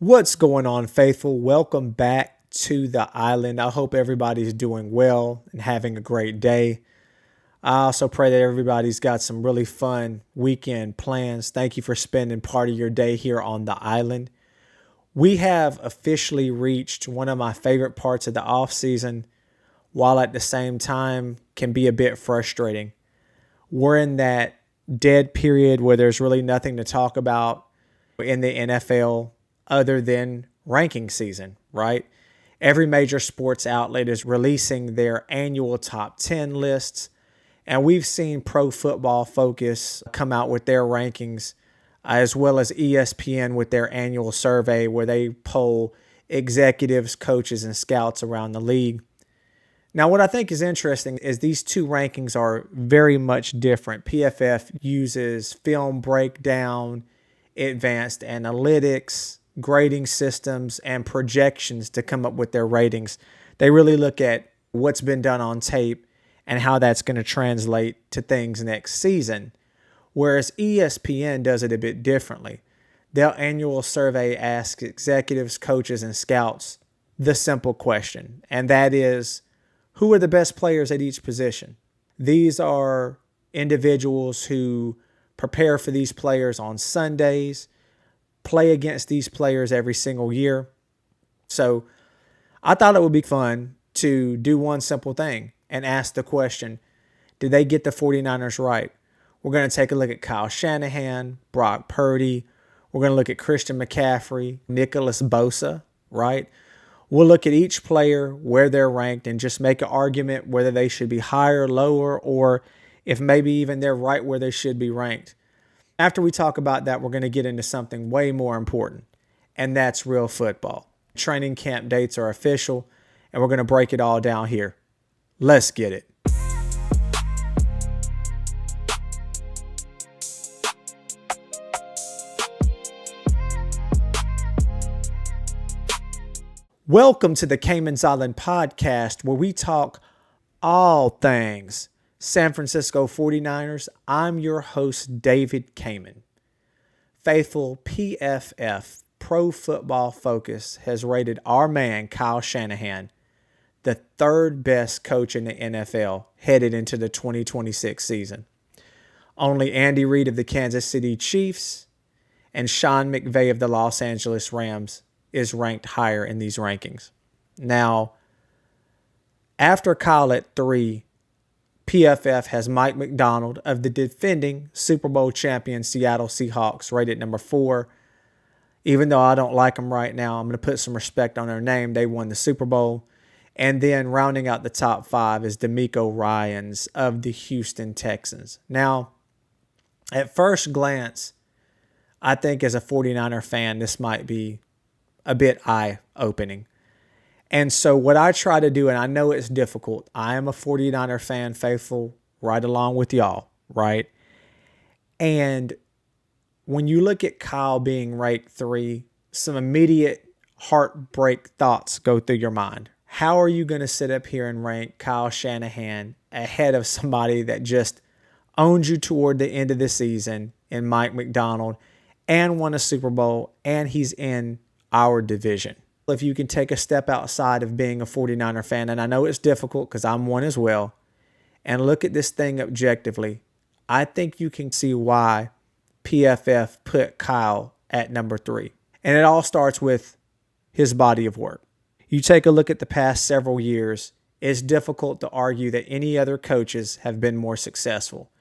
What's going on, faithful? Welcome back to the island. I hope everybody's doing well and having a great day. I also pray that everybody's got some really fun weekend plans. Thank you for spending part of your day here on the island. We have officially reached one of my favorite parts of the offseason, while at the same time can be a bit frustrating. We're in that dead period where there's really nothing to talk about in the NFL other than ranking season, right? Every major sports outlet is releasing their annual top 10 lists, and we've seen Pro Football Focus come out with their rankings, as well as ESPN with their annual survey where they poll executives, coaches, and scouts around the league. Now, what I think is interesting is these two rankings are very much different. PFF uses film breakdown, advanced analytics, grading systems, and projections to come up with their ratings. They really look at what's been done on tape and how that's going to translate to things next season. Whereas ESPN does it a bit differently. Their annual survey asks executives, coaches, and scouts the simple question, and that is, who are the best players at each position? These are individuals who prepare for these players on Sundays, play against these players every single year. So I thought it would be fun to do one simple thing and ask the question, did they get the 49ers right? We're going to take a look at Kyle Shanahan, Brock Purdy. We're going to look at Christian McCaffrey, Nicholas Bosa, right? We'll look at each player, where they're ranked, and just make an argument whether they should be higher, lower, or if maybe even they're right where they should be ranked. After we talk about that, we're going to get into something way more important, and that's real football. Training camp dates are official, and we're going to break it all down here. Let's get it. Welcome to the Camman's Island podcast, where we talk all things San Francisco 49ers. I'm your host, David Camman. Faithful, PFF, Pro Football Focus, has rated our man, Kyle Shanahan, the third best coach in the NFL headed into the 2026 season. Only Andy Reid of the Kansas City Chiefs and Sean McVay of the Los Angeles Rams is ranked higher in these rankings. Now, after Kyle at 3, PFF has Mike McDonald of the defending Super Bowl champion Seattle Seahawks rated number 4. Even though I don't like them right now, I'm going to put some respect on their name. They won the Super Bowl. And then rounding out the top 5 is DeMeco Ryans of the Houston Texans. Now, at first glance, I think as a 49er fan, this might be a bit eye-opening. And so what I try to do, and I know it's difficult, I am a 49er fan, faithful, right along with y'all, right? And when you look at Kyle being ranked 3, some immediate heartbreak thoughts go through your mind. How are you going to sit up here and rank Kyle Shanahan ahead of somebody that just owned you toward the end of the season in Mike McDonald and won a Super Bowl, and he's in our division? If you can take a step outside of being a 49er fan, and I know it's difficult because I'm one as well, and look at this thing objectively, I think you can see why PFF put Kyle at number 3. And it all starts with his body of work. You take a look at the past several years, it's difficult to argue that any other coaches have been more successful.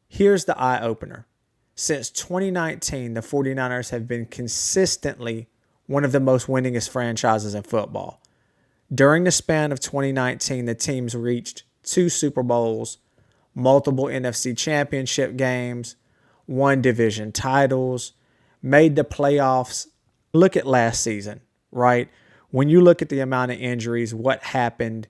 Here's the eye-opener. Since 2019, the 49ers have been consistently one of the most winningest franchises in football. During the span of 2019, the teams reached 2 Super Bowls, multiple NFC championship games, won division titles, made the playoffs. Look at last season, right? When you look at the amount of injuries, what happened,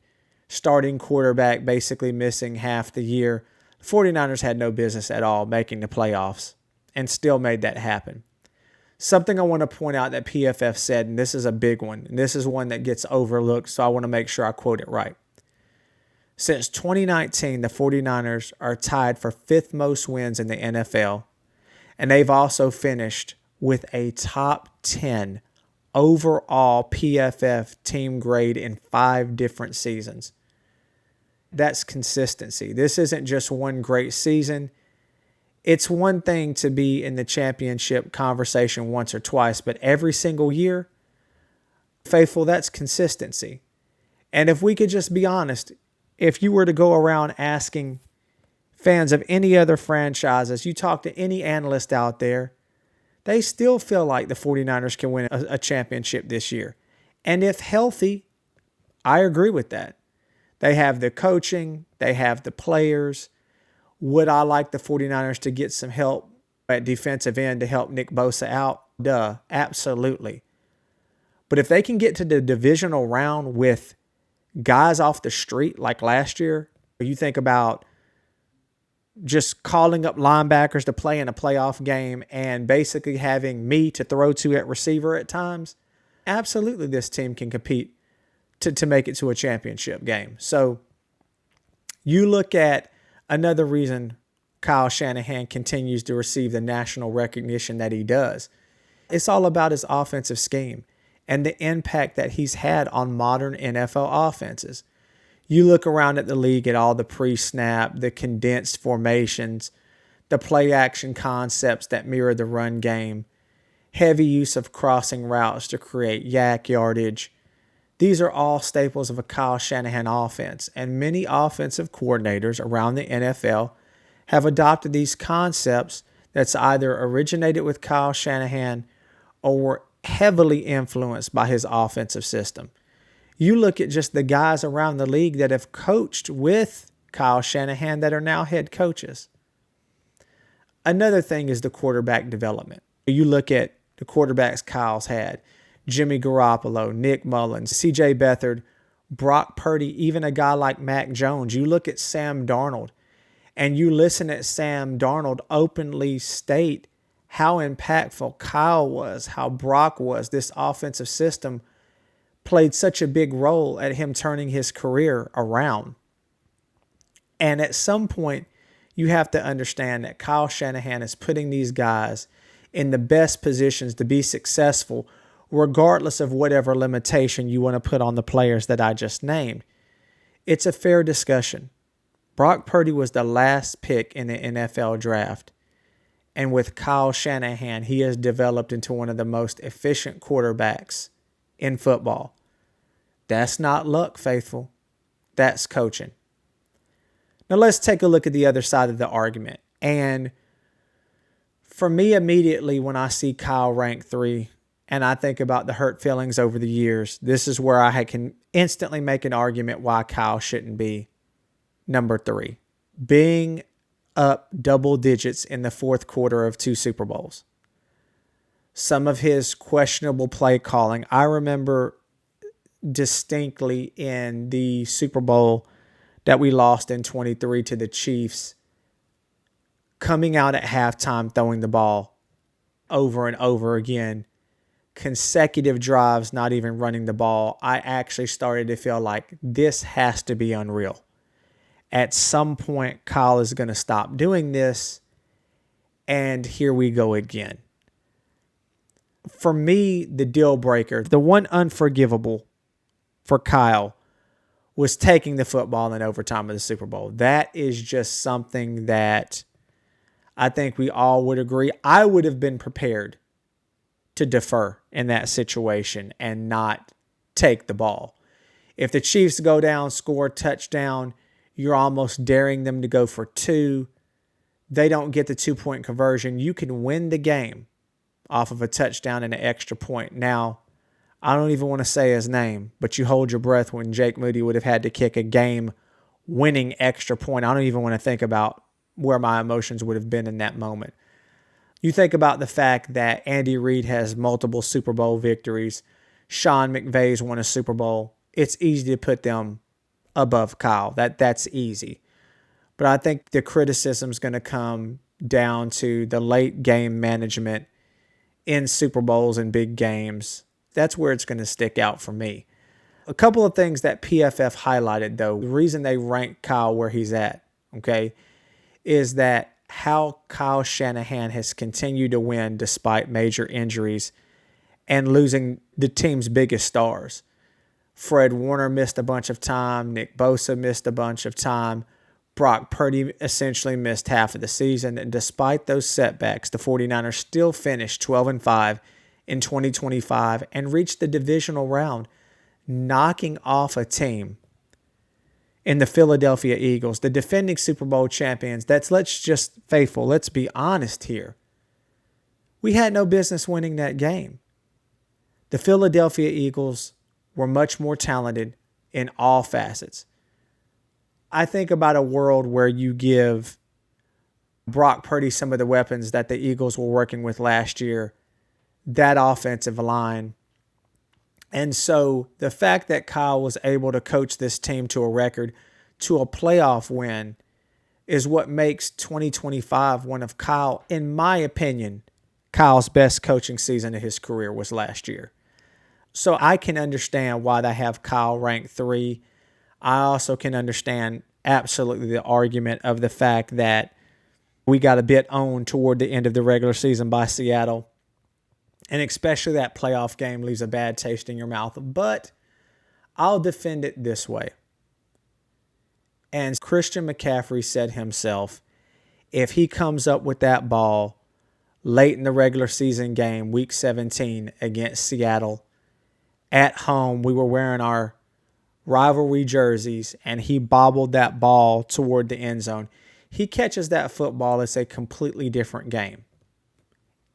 starting quarterback basically missing half the year, the 49ers had no business at all making the playoffs and still made that happen. Something I want to point out that PFF said, and this is a big one, and this is one that gets overlooked, so I want to make sure I quote it right. Since 2019, the 49ers are tied for 5th most wins in the NFL, and they've also finished with a top 10 overall PFF team grade in 5 different seasons. That's consistency. This isn't just one great season. It's one thing to be in the championship conversation once or twice, but every single year, faithful, that's consistency. And if we could just be honest, if you were to go around asking fans of any other franchises, you talk to any analyst out there, they still feel like the 49ers can win a championship this year. And if healthy, I agree with that. They have the coaching, they have the players. Would I like the 49ers to get some help at defensive end to help Nick Bosa out? Duh, absolutely. But if they can get to the divisional round with guys off the street like last year, you think about just calling up linebackers to play in a playoff game and basically having me to throw to at receiver at times, absolutely this team can compete to make it to a championship game. So you look at another reason Kyle Shanahan continues to receive the national recognition that he does. It's all about his offensive scheme and the impact that he's had on modern NFL offenses. You look around at the league at all the pre-snap, the condensed formations, the play-action concepts that mirror the run game, heavy use of crossing routes to create yak yardage. These are all staples of a Kyle Shanahan offense, and many offensive coordinators around the NFL have adopted these concepts that's either originated with Kyle Shanahan or were heavily influenced by his offensive system. You look at just the guys around the league that have coached with Kyle Shanahan that are now head coaches. Another thing is the quarterback development. You look at the quarterbacks Kyle's had: Jimmy Garoppolo, Nick Mullins, C.J. Beathard, Brock Purdy, even a guy like Mac Jones. You look at Sam Darnold, and you listen at Sam Darnold openly state how impactful Kyle was, how Brock was. This offensive system played such a big role at him turning his career around. And at some point, you have to understand that Kyle Shanahan is putting these guys in the best positions to be successful, regardless of whatever limitation you want to put on the players that I just named. It's a fair discussion. Brock Purdy was the last pick in the NFL draft. And with Kyle Shanahan, he has developed into one of the most efficient quarterbacks in football. That's not luck, faithful. That's coaching. Now let's take a look at the other side of the argument. And for me, immediately when I see Kyle ranked 3 and I think about the hurt feelings over the years, this is where I can instantly make an argument why Kyle shouldn't be number 3. Being up double digits in the fourth quarter of 2 Super Bowls. Some of his questionable play calling, I remember distinctly in the Super Bowl that we lost in 23 to the Chiefs, coming out at halftime throwing the ball over and over again, consecutive drives not even running the ball. I actually started to feel like this has to be unreal. At some point, Kyle is going to stop doing this, and here we go again. For me, the deal breaker, the one unforgivable for Kyle, was taking the football in overtime of the Super Bowl. That is just something that I think we all would agree. I would have been prepared to defer in that situation and not take the ball. If the Chiefs go down, score a touchdown, you're almost daring them to go for 2. They don't get the 2-point conversion. You can win the game off of a touchdown and an extra point. Now, I don't even want to say his name, but you hold your breath when Jake Moody would have had to kick a game-winning extra point. I don't even want to think about where my emotions would have been in that moment. You think about the fact that Andy Reid has multiple Super Bowl victories. Sean McVay's won a Super Bowl. It's easy to put them above Kyle. That's easy. But I think the criticism is going to come down to the late game management in Super Bowls and big games. That's where it's going to stick out for me. A couple of things that PFF highlighted, though, the reason they ranked Kyle where he's at, okay, is that how Kyle Shanahan has continued to win despite major injuries and losing the team's biggest stars. Fred Warner missed a bunch of time. Nick Bosa missed a bunch of time. Brock Purdy essentially missed half of the season. And despite those setbacks, the 49ers still finished 12-5 in 2025 and reached the divisional round, knocking off a team in the Philadelphia Eagles, the defending Super Bowl champions. Let's be honest here. We had no business winning that game. The Philadelphia Eagles were much more talented in all facets. I think about a world where you give Brock Purdy some of the weapons that the Eagles were working with last year, that offensive line. And so the fact that Kyle was able to coach this team to a record, to a playoff win, is what makes 2025 one of Kyle, in my opinion, Kyle's best coaching season of his career was last year. So I can understand why they have Kyle ranked 3. I also can understand absolutely the argument of the fact that we got a bit owned toward the end of the regular season by Seattle. And especially that playoff game leaves a bad taste in your mouth. But I'll defend it this way. And Christian McCaffrey said himself, if he comes up with that ball late in the regular season game, week 17 against Seattle, at home, we were wearing our rivalry jerseys, and he bobbled that ball toward the end zone. He catches that football, it's a completely different game.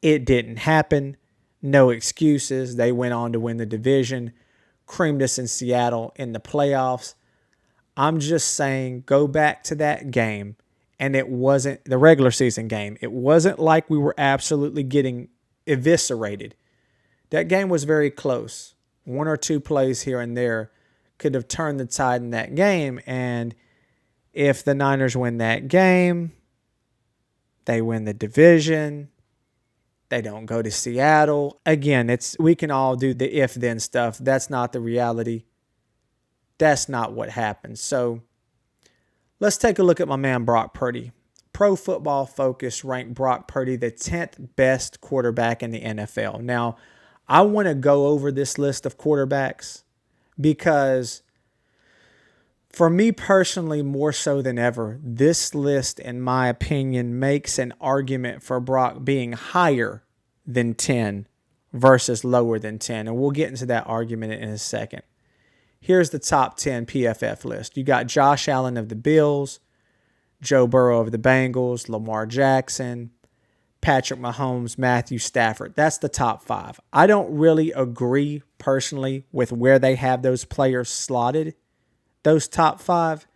It didn't happen. No excuses. They went on to win the division, creamed us in Seattle in the playoffs. I'm just saying, go back to that game, and it wasn't the regular season game. It wasn't like we were absolutely getting eviscerated. That game was very close. 1 or 2 plays here and there could have turned the tide in that game. And if the Niners win that game, they win the division. They don't go to Seattle. Again, we can all do the if-then stuff. That's not the reality. That's not what happens. So let's take a look at my man Brock Purdy. Pro Football Focus ranked Brock Purdy the 10th best quarterback in the NFL. Now, I want to go over this list of quarterbacks because for me personally, more so than ever, this list, in my opinion, makes an argument for Brock being higher than 10 versus lower than 10. And we'll get into that argument in a second. Here's the top 10 PFF list. You got Josh Allen of the Bills, Joe Burrow of the Bengals, Lamar Jackson, Patrick Mahomes, Matthew Stafford. That's the top 5. I don't really agree personally with where they have those players slotted, those top 5,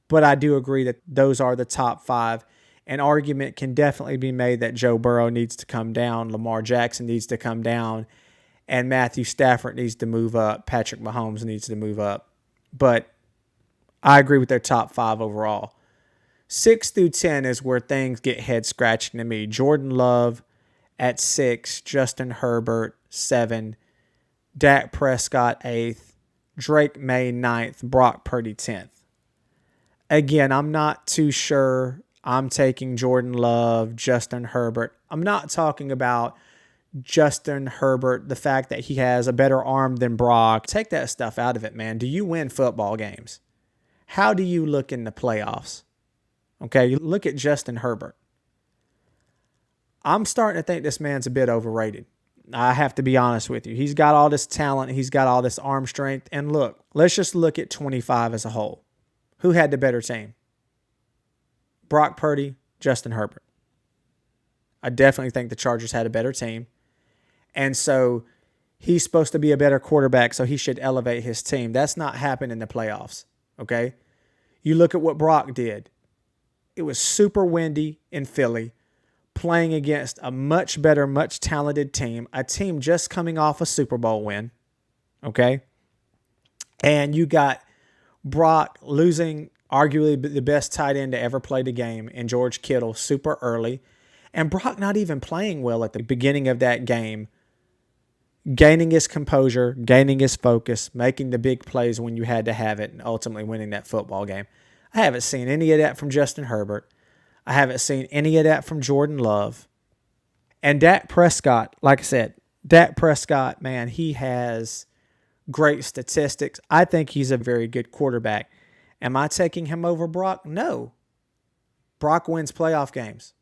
but I do agree that those are the top 5. An argument can definitely be made that Joe Burrow needs to come down, Lamar Jackson needs to come down, and Matthew Stafford needs to move up, Patrick Mahomes needs to move up. But I agree with their top 5 overall. 6 through 10 is where things get head-scratching to me. Jordan Love at 6, Justin Herbert 7, Dak Prescott 8th, Drake May 9th, Brock Purdy 10th. Again, I'm not too sure I'm taking Jordan Love, Justin Herbert. I'm not talking about Justin Herbert, the fact that he has a better arm than Brock. Take that stuff out of it, man. Do you win football games? How do you look in the playoffs? Okay, you look at Justin Herbert. I'm starting to think this man's a bit overrated. I have to be honest with you. He's got all this talent. He's got all this arm strength. And look, let's just look at 25 as a whole. Who had the better team? Brock Purdy, Justin Herbert. I definitely think the Chargers had a better team. And so he's supposed to be a better quarterback, so he should elevate his team. That's not happened in the playoffs, okay? You look at what Brock did. It was super windy in Philly, playing against a much better, much talented team, a team just coming off a Super Bowl win, okay? And you got Brock losing arguably the best tight end to ever play the game in George Kittle super early, and Brock not even playing well at the beginning of that game, gaining his composure, gaining his focus, making the big plays when you had to have it, and ultimately winning that football game. I haven't seen any of that from Justin Herbert. I haven't seen any of that from Jordan Love. And Dak Prescott, like I said, Dak Prescott, man, he has great statistics. I think he's a very good quarterback. Am I taking him over Brock? No. Brock wins playoff games.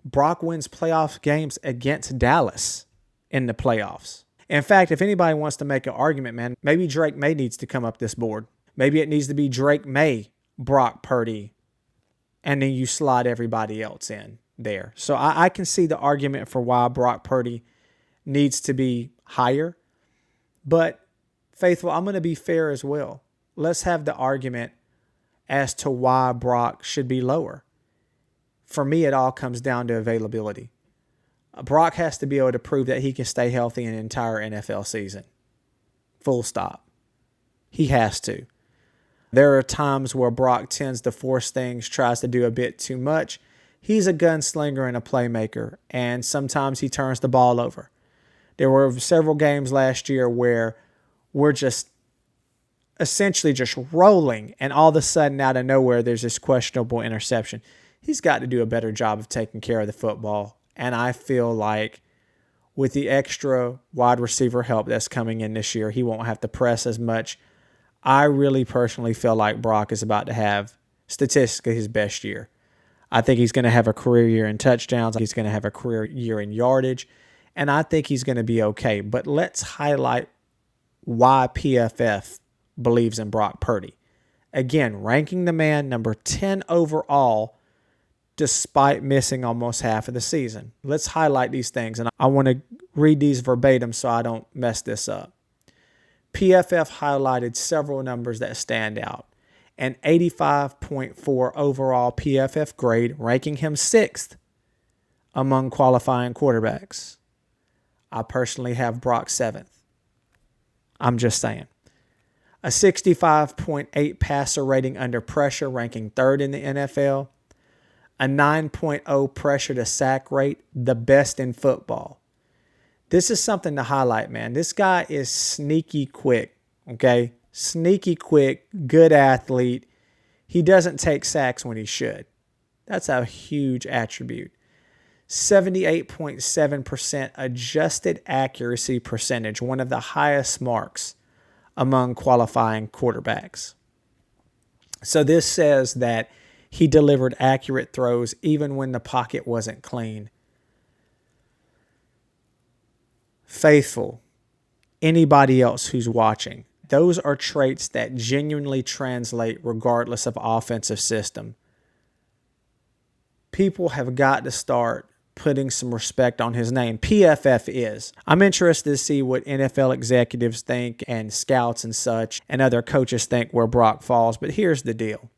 Brock wins playoff games against Dallas in the playoffs. In fact, if anybody wants to make an argument, man, maybe Drake May needs to come up this board. Maybe it needs to be Drake May, Brock Purdy, and then you slide everybody else in there. So I can see the argument for why Brock Purdy needs to be higher. But, Faithful, I'm going to be fair as well. Let's have the argument as to why Brock should be lower. For me, it all comes down to availability. Brock has to be able to prove that he can stay healthy an entire NFL season. Full stop. He has to. There are times where Brock tends to force things, tries to do a bit too much. He's a gunslinger and a playmaker, and sometimes he turns the ball over. There were several games last year where we're just essentially just rolling, and all of a sudden, out of nowhere, there's this questionable interception. He's got to do a better job of taking care of the football, and I feel like with the extra wide receiver help that's coming in this year, he won't have to press as much. I really personally feel like Brock is about to have statistically his best year. I think he's going to have a career year in touchdowns. He's going to have a career year in yardage, and I think he's going to be okay. But let's highlight why PFF believes in Brock Purdy. Again, ranking the man number 10 overall despite missing almost half of the season. Let's highlight these things, and I want to read these verbatim so I don't mess this up. PFF highlighted several numbers that stand out. An 85.4 overall PFF grade, ranking him 6th among qualifying quarterbacks. I personally have Brock 7th. I'm just saying. A 65.8 passer rating under pressure, ranking 3rd in the NFL. A 9.0 pressure to sack rate, the best in football. This is something to highlight, man. This guy is sneaky quick, okay? Sneaky quick, good athlete. He doesn't take sacks when he should. That's a huge attribute. 78.7% adjusted accuracy percentage, one of the highest marks among qualifying quarterbacks. So this says that he delivered accurate throws even when the pocket wasn't clean. Faithful, anybody else who's watching, those are traits that genuinely translate regardless of offensive system. People have got to start putting some respect on his name. PFF is. I'm interested to see what NFL executives think and scouts and such and other coaches think where Brock falls. But here's the deal.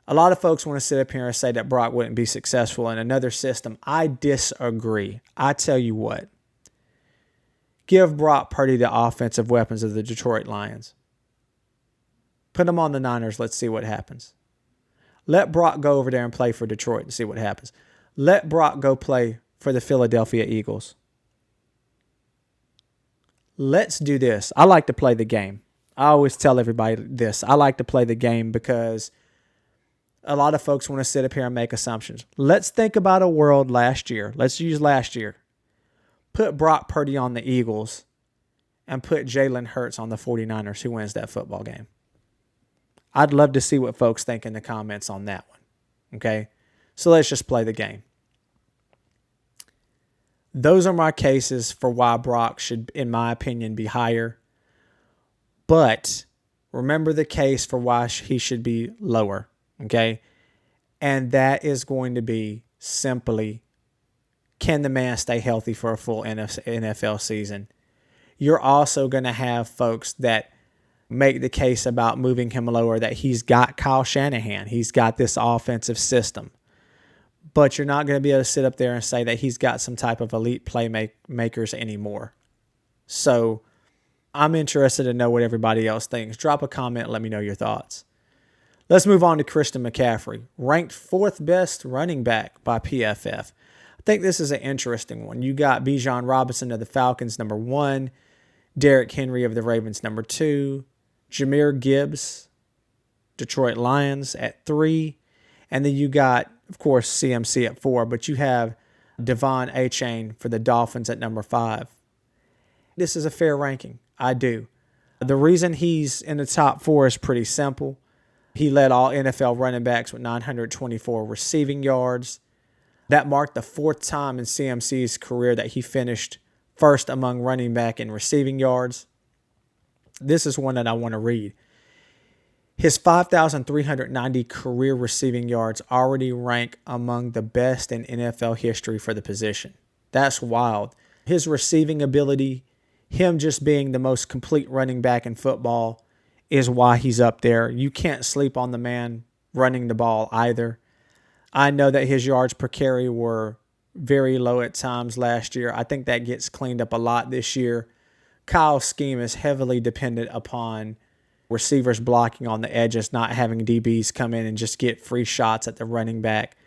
A lot of folks want to sit up here and say that Brock wouldn't be successful in another system. I disagree. I tell you what. Give Brock Purdy the offensive weapons of the Detroit Lions. Put him on the Niners. Let's see what happens. Let Brock go over there and play for Detroit and see what happens. Let Brock go play for the Philadelphia Eagles. Let's do this. I like to play the game. I always tell everybody this. I like to play the game because a lot of folks want to sit up here and make assumptions. Let's think about a world last year. Let's use last year. Put Brock Purdy on the Eagles and put Jalen Hurts on the 49ers. Who wins that football game? I'd love to see what folks think in the comments on that one. Okay? So let's just play the game. Those are my cases for why Brock should, in my opinion, be higher. But remember the case for why he should be lower. Okay? And that is going to be simply, can the man stay healthy for a full NFL season? You're also going to have folks that make the case about moving him lower, that he's got Kyle Shanahan. He's got this offensive system. But you're not going to be able to sit up there and say that he's got some type of elite playmakers anymore. So I'm interested to know what everybody else thinks. Drop a comment. Let me know your thoughts. Let's move on to Christian McCaffrey, ranked 4th best running back by PFF. I think this is an interesting one. You got Bijan Robinson of the Falcons, number 1. Derrick Henry of the Ravens, number 2. Jahmyr Gibbs, Detroit Lions, at 3. And then you got, of course, CMC at 4. But you have Devon Achane for the Dolphins at number 5. This is a fair ranking. I do. The reason he's in the top 4 is pretty simple. He led all NFL running backs with 924 receiving yards. That marked the 4th time in CMC's career that he finished first among running back in receiving yards. This is one that I want to read. His 5,390 career receiving yards already rank among the best in NFL history for the position. That's wild. His receiving ability, him just being the most complete running back in football, is why he's up there. You can't sleep on the man running the ball either. I know that his yards per carry were very low at times last year. I think that gets cleaned up a lot this year. Kyle's scheme is heavily dependent upon receivers blocking on the edges, not having DBs come in and just get free shots at the running back.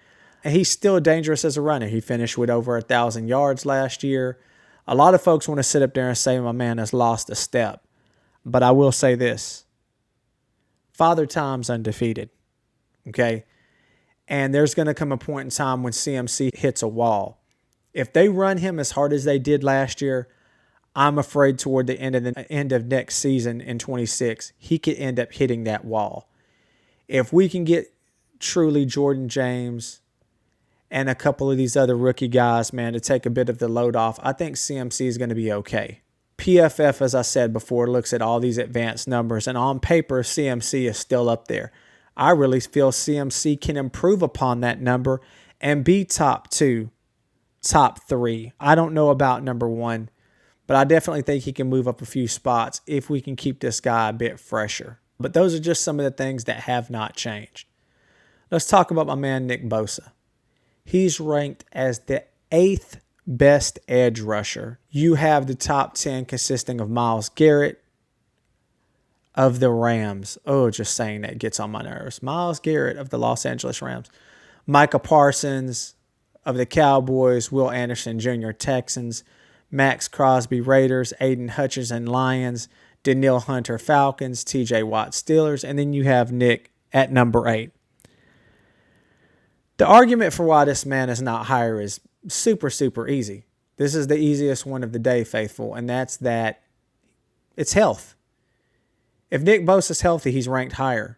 And he's still dangerous as a runner. He finished with over 1,000 yards last year. A lot of folks want to sit up there and say my man has lost a step. But I will say this. Father Time's undefeated. Okay? And there's going to come a point in time when CMC hits a wall. If they run him as hard as they did last year, I'm afraid toward the end of next season in 26, he could end up hitting that wall. If we can get truly Jordan James and a couple of these other rookie guys, man, to take a bit of the load off, I think CMC is going to be okay. PFF, as I said before, looks at all these advanced numbers, and on paper, CMC is still up there. I really feel CMC can improve upon that number and be top 2, top 3. I don't know about number 1. But I definitely think he can move up a few spots if we can keep this guy a bit fresher. But those are just some of the things that have not changed. Let's talk about my man Nick Bosa. He's ranked as the 8th best edge rusher. You have the top 10 consisting of Myles Garrett of the Rams. Oh, just saying that gets on my nerves. Myles Garrett of the Los Angeles Rams. Micah Parsons of the Cowboys. Will Anderson Jr. Texans. Max Crosby, Raiders, Aiden Hutchinson, Lions, Danielle Hunter, Falcons, TJ Watt, Steelers, and then you have Nick at number 8. The argument for why this man is not higher is super, super easy. This is the easiest one of the day, faithful, and that's that it's health. If Nick Bosa's healthy, he's ranked higher.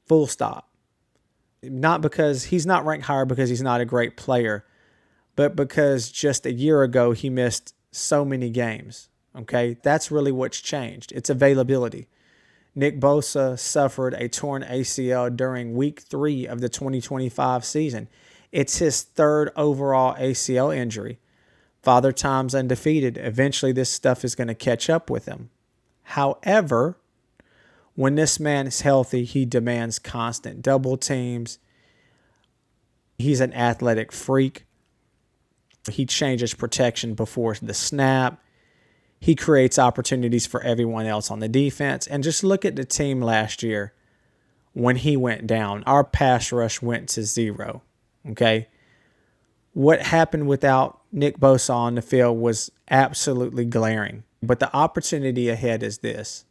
Full stop. Not because he's not ranked higher because he's not a great player, but because just a year ago he missed so many games, okay? That's really what's changed. It's availability. Nick Bosa suffered a torn ACL during week 3 of the 2025 season. It's his 3rd overall ACL injury. Father Time's undefeated. Eventually this stuff is going to catch up with him. However, when this man is healthy, he demands constant double teams. He's an athletic freak. He changes protection before the snap. He creates opportunities for everyone else on the defense. And just look at the team last year when he went down. Our pass rush went to 0. Okay? What happened without Nick Bosa on the field was absolutely glaring. But the opportunity ahead is this.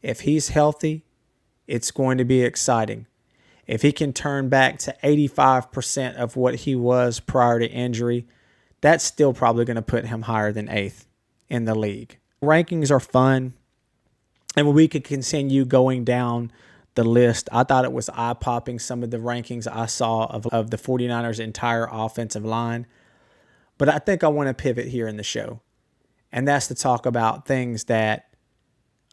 If he's healthy, it's going to be exciting. If he can turn back to 85% of what he was prior to injury, that's still probably going to put him higher than 8th in the league. Rankings are fun, and we could continue going down the list. I thought it was eye-popping, some of the rankings I saw of the 49ers' entire offensive line. But I think I want to pivot here in the show, and that's to talk about things that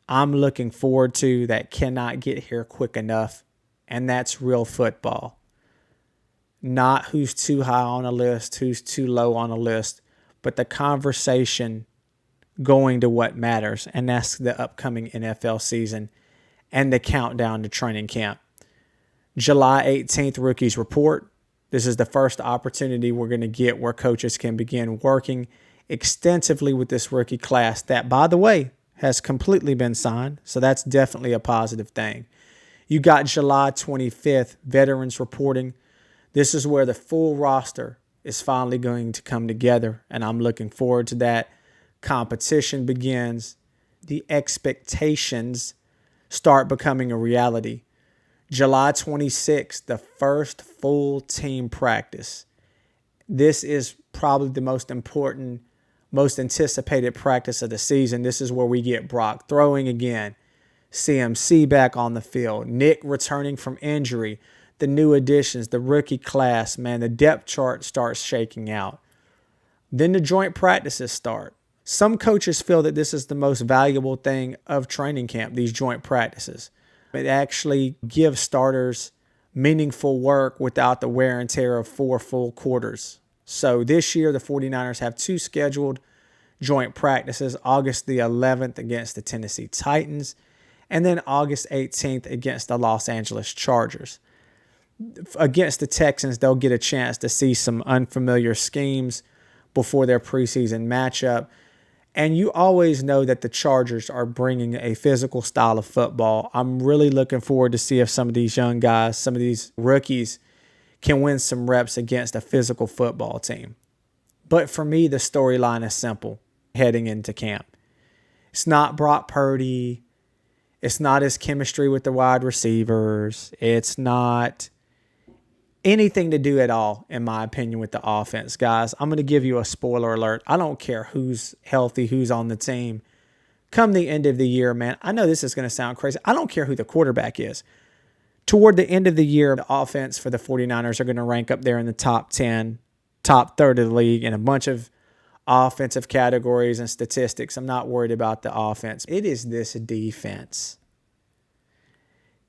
I'm looking forward to that cannot get here quick enough. And that's real football. Not who's too high on a list, who's too low on a list, but the conversation going to what matters, and that's the upcoming NFL season and the countdown to training camp. July 18th, Rookies Report. This is the first opportunity we're going to get where coaches can begin working extensively with this rookie class that, by the way, has completely been signed, so that's definitely a positive thing. You got July 25th, Veterans Reporting. This is where the full roster is finally going to come together, and I'm looking forward to that. Competition begins. The expectations start becoming a reality. July 26th, the first full team practice. This is probably the most important, most anticipated practice of the season. This is where we get Brock throwing again, CMC back on the field, Nick returning from injury, the new additions, the rookie class, man, the depth chart starts shaking out. Then the joint practices start. Some coaches feel that this is the most valuable thing of training camp, these joint practices. It actually gives starters meaningful work without the wear and tear of 4 full quarters. So this year, the 49ers have 2 scheduled joint practices, August the 11th against the Tennessee Titans, and then August 18th against the Los Angeles Chargers. Against the Texans, they'll get a chance to see some unfamiliar schemes before their preseason matchup. And you always know that the Chargers are bringing a physical style of football. I'm really looking forward to see if some of these young guys, some of these rookies, can win some reps against a physical football team. But for me, the storyline is simple heading into camp. It's not Brock Purdy. It's not his chemistry with the wide receivers. It's not anything to do at all, in my opinion, with the offense. Guys, I'm going to give you a spoiler alert. I don't care who's healthy, who's on the team. Come the end of the year, man, I know this is going to sound crazy. I don't care who the quarterback is. Toward the end of the year, the offense for the 49ers are going to rank up there in the top 10, top third of the league in a bunch of offensive categories and statistics. I'm not worried about the offense. It is this defense.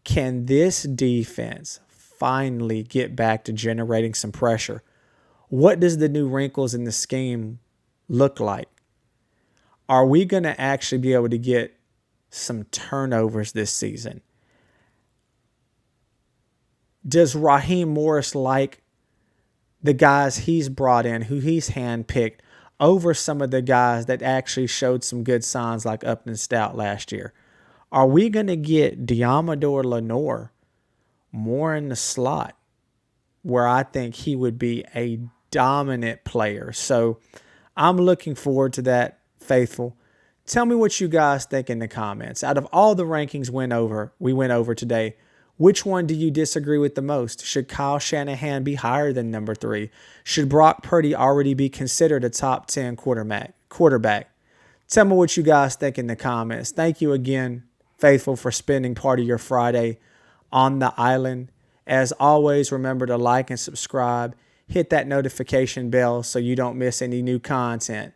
Can this defense finally get back to generating some pressure? What does the new wrinkles in the scheme look like? Are we going to actually be able to get some turnovers this season? Does Raheem Morris like the guys he's brought in, who he's handpicked, over some of the guys that actually showed some good signs like Upton Stout last year? Are we going to get Diamador Lenore more in the slot, where I think he would be a dominant player? So I'm looking forward to that, faithful. Tell me what you guys think in the comments. Out of all the rankings we went over today, which one do you disagree with the most? Should Kyle Shanahan be higher than number 3? Should Brock Purdy already be considered a top 10 quarterback? Tell me what you guys think in the comments. Thank you again, faithful, for spending part of your Friday on the island. As always, remember to like and subscribe. Hit that notification bell so you don't miss any new content.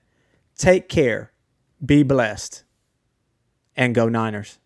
Take care, be blessed, and go Niners.